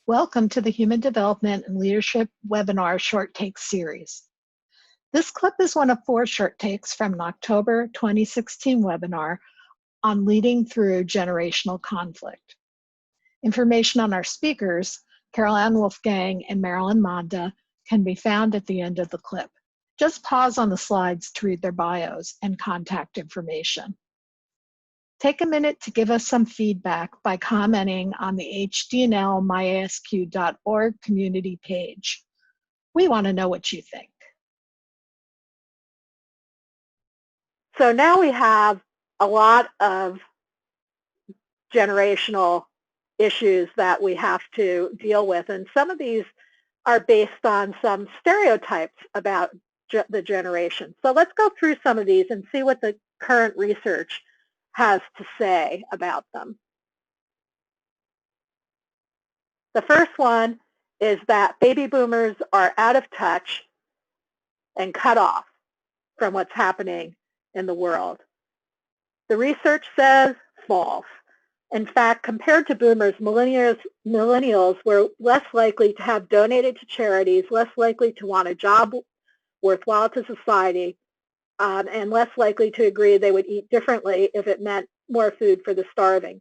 Welcome to the Human Development and Leadership webinar Short Takes series. This clip is one of 4 short takes from an October 2016 webinar on leading through generational conflict. Information on our speakers, Carol Ann Wolfgang and Marilyn Monda, can be found at the end of the clip. Just pause on the slides to read their bios and contact information. Take a minute to give us some feedback by commenting on the HD&L myasq.org community page. We want to know what you think. So now we have a lot of generational issues that we have to deal with, and some of these are based on some stereotypes about the generation. So let's go through some of these and see what the current research has to say about them. The first one is that baby boomers are out of touch and cut off from what's happening in the world. The research says false. In fact, compared to boomers, millennials were less likely to have donated to charities, less likely to want a job worthwhile to society, and less likely to agree they would eat differently if it meant more food for the starving.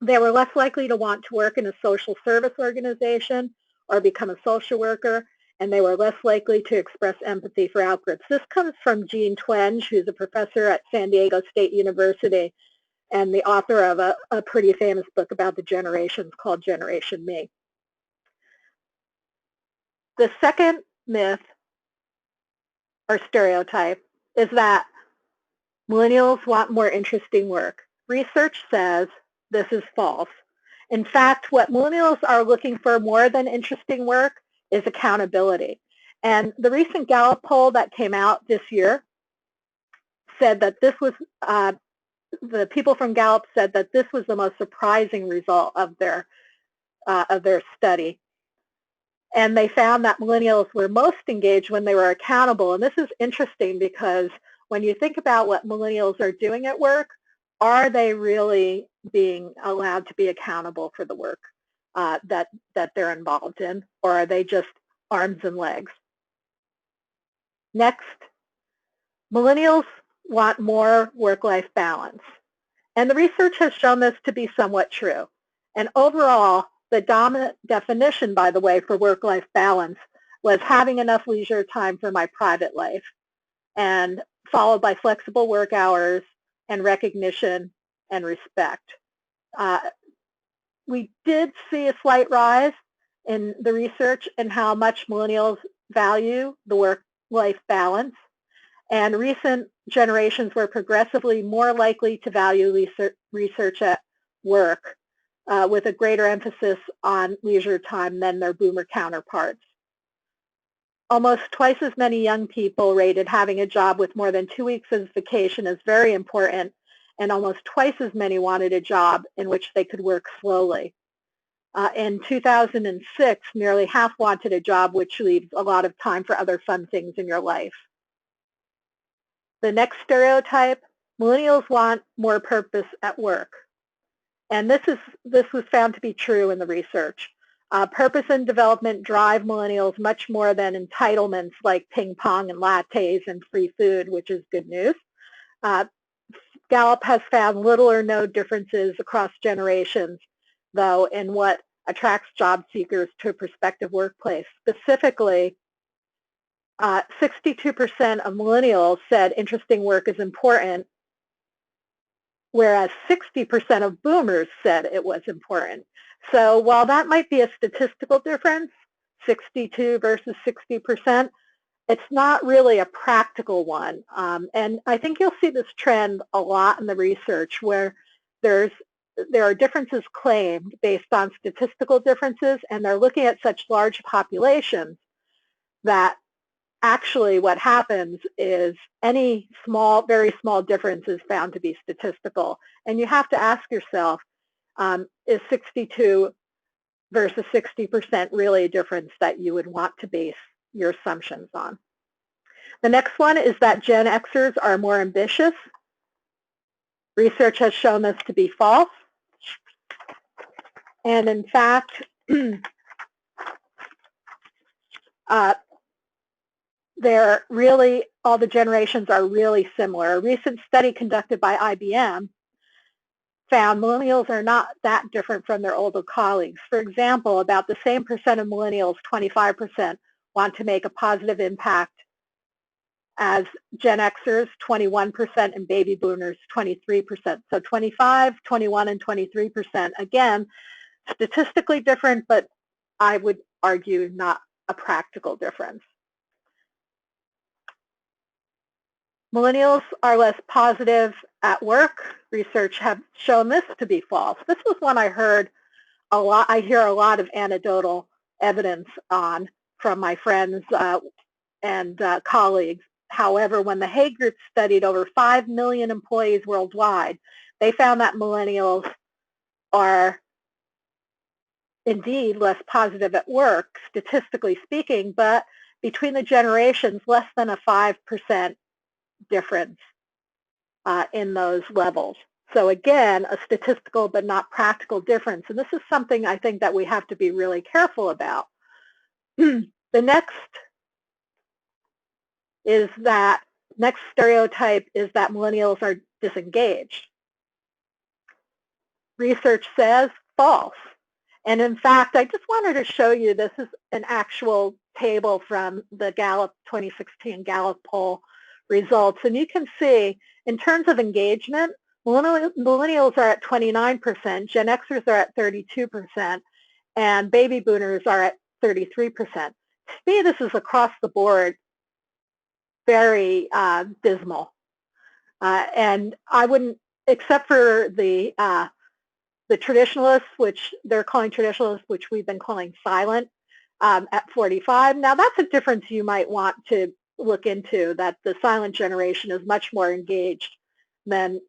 They were less likely to want to work in a social service organization or become a social worker, and they were less likely to express empathy for outgroups. This comes from Jean Twenge, who's a professor at San Diego State University and the author of a pretty famous book about the generations called Generation Me. The second myth or stereotype is that millennials want more interesting work. Research says this is false. In fact, what millennials are looking for more than interesting work is accountability. And the recent Gallup poll that came out this year said that this was, the people from Gallup said that this was the most surprising result of their study. And they found that millennials were most engaged when they were accountable. And this is interesting because when you think about what millennials are doing at work, are they really being allowed to be accountable for the work that they're involved in, or are they just arms and legs? Next, millennials want more work-life balance. And the research has shown this to be somewhat true. And overall, the dominant definition, by the way, for work-life balance was having enough leisure time for my private life, and followed by flexible work hours and recognition and respect. We did see a slight rise in the research and how much millennials value the work-life balance, and recent generations were progressively more likely to value research at work with a greater emphasis on leisure time than their boomer counterparts. Almost twice as many young people rated having a job with more than 2 weeks of vacation as very important, and almost twice as many wanted a job in which they could work slowly. In 2006, nearly half wanted a job which leaves a lot of time for other fun things in your life. The next stereotype, millennials want more purpose at work. And this was found to be true in the research. Purpose and development drive millennials much more than entitlements like ping pong and lattes and free food, which is good news. Gallup has found little or no differences across generations, though, in what attracts job seekers to a prospective workplace. Specifically, 62% of millennials said interesting work is important, whereas 60% of boomers said it was important. So while that might be a statistical difference, 62 versus 60%, it's not really a practical one. And I think you'll see this trend a lot in the research where there are differences claimed based on statistical differences, and they're looking at such large populations that actually what happens is any small, very small difference is found to be statistical. And you have to ask yourself, is 62 versus 60% really a difference that you would want to base your assumptions on? The next one is that Gen Xers are more ambitious. Research has shown this to be false. And in fact, They're really, all the generations are really similar. A recent study conducted by IBM found millennials are not that different from their older colleagues. For example, about the same percent of millennials, 25%, want to make a positive impact as Gen Xers, 21%, and baby boomers, 23%. So 25, 21, and 23%. Again, statistically different, but I would argue not a practical difference. Millennials are less positive at work. Research have shown this to be false. This was one I heard a lot. I hear a lot of anecdotal evidence on from my friends and colleagues. However, when the Hay Group studied over 5 million employees worldwide, they found that millennials are indeed less positive at work, statistically speaking, but between the generations, less than a 5% difference in those levels. So again, a statistical but not practical difference. And this is something I think that we have to be really careful about. The next stereotype is that millennials are disengaged. Research says false. And in fact, I just wanted to show you, this is an actual table from the Gallup 2016 Gallup poll results. And you can see, in terms of engagement, millennials are at 29%, Gen Xers are at 32%, and baby boomers are at 33%. To me, this is across the board very dismal. And I wouldn't, except for the traditionalists, which they're calling traditionalists, which we've been calling silent, at 45. Now that's a difference you might want to look into, that the silent generation is much more engaged than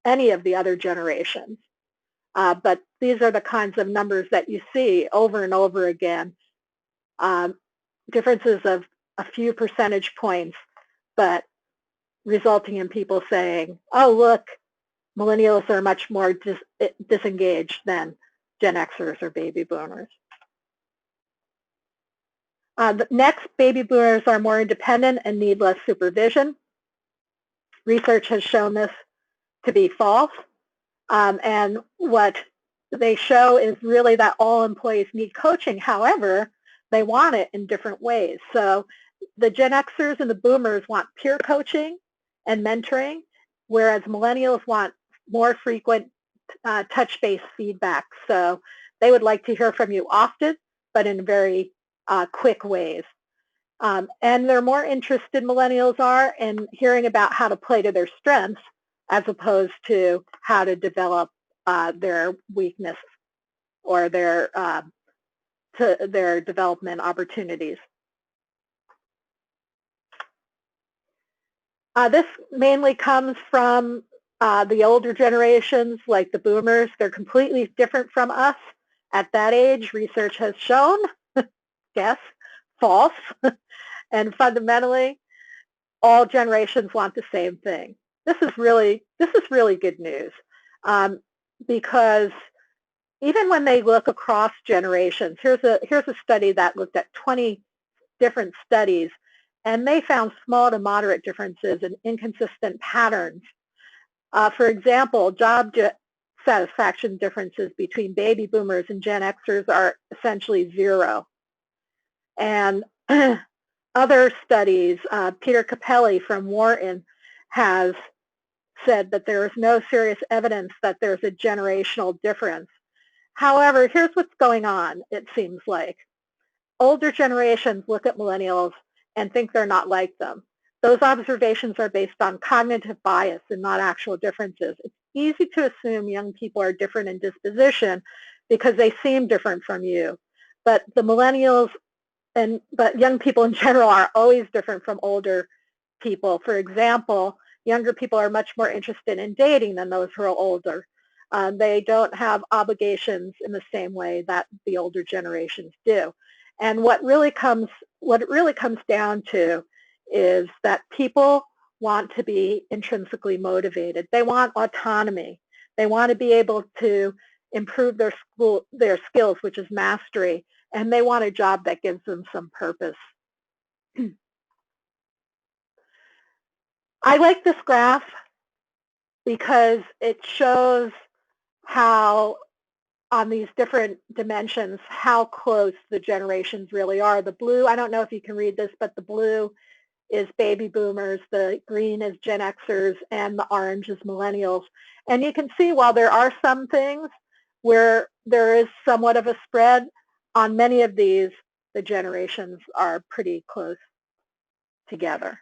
any of the other generations. But these are the kinds of numbers that you see over and over again. Differences of a few percentage points, but resulting in people saying, oh, look, millennials are much more disengaged than Gen Xers or baby boomers. Next, baby boomers are more independent and need less supervision. Research has shown this to be false. And what they show is really that all employees need coaching. However, they want it in different ways. So the Gen Xers and the boomers want peer coaching and mentoring, whereas millennials want more frequent touch-based feedback. So they would like to hear from you often, but in very quick ways. And they're more interested, millennials are, in hearing about how to play to their strengths as opposed to how to develop their weakness or their development opportunities. This mainly comes from the older generations, like the boomers. They're completely different from us at that age. Research has shown, guess, false. And fundamentally, all generations want the same thing. This is really good news, because even when they look across generations, here's a study that looked at 20 different studies, and they found small to moderate differences and inconsistent patterns. For example, job satisfaction differences between baby boomers and Gen Xers are essentially zero. And other studies, Peter Capelli from Wharton has said that there is no serious evidence that there's a generational difference. However, here's what's going on, it seems like. Older generations look at millennials and think they're not like them. Those observations are based on cognitive bias and not actual differences. It's easy to assume young people are different in disposition because they seem different from you. But the millennials but young people in general are always different from older people. For example, younger people are much more interested in dating than those who are older. They don't have obligations in the same way that the older generations do. And what it really comes down to is that people want to be intrinsically motivated. They want autonomy. They want to be able to improve their skills, which is mastery, and they want a job that gives them some purpose I like this graph because it shows how, on these different dimensions, how close the generations really are. The blue, I don't know if you can read this, but the blue is baby boomers, the green is Gen Xers, and the orange is millennials. And you can see while there are some things where there is somewhat of a spread, on many of these, the generations are pretty close together.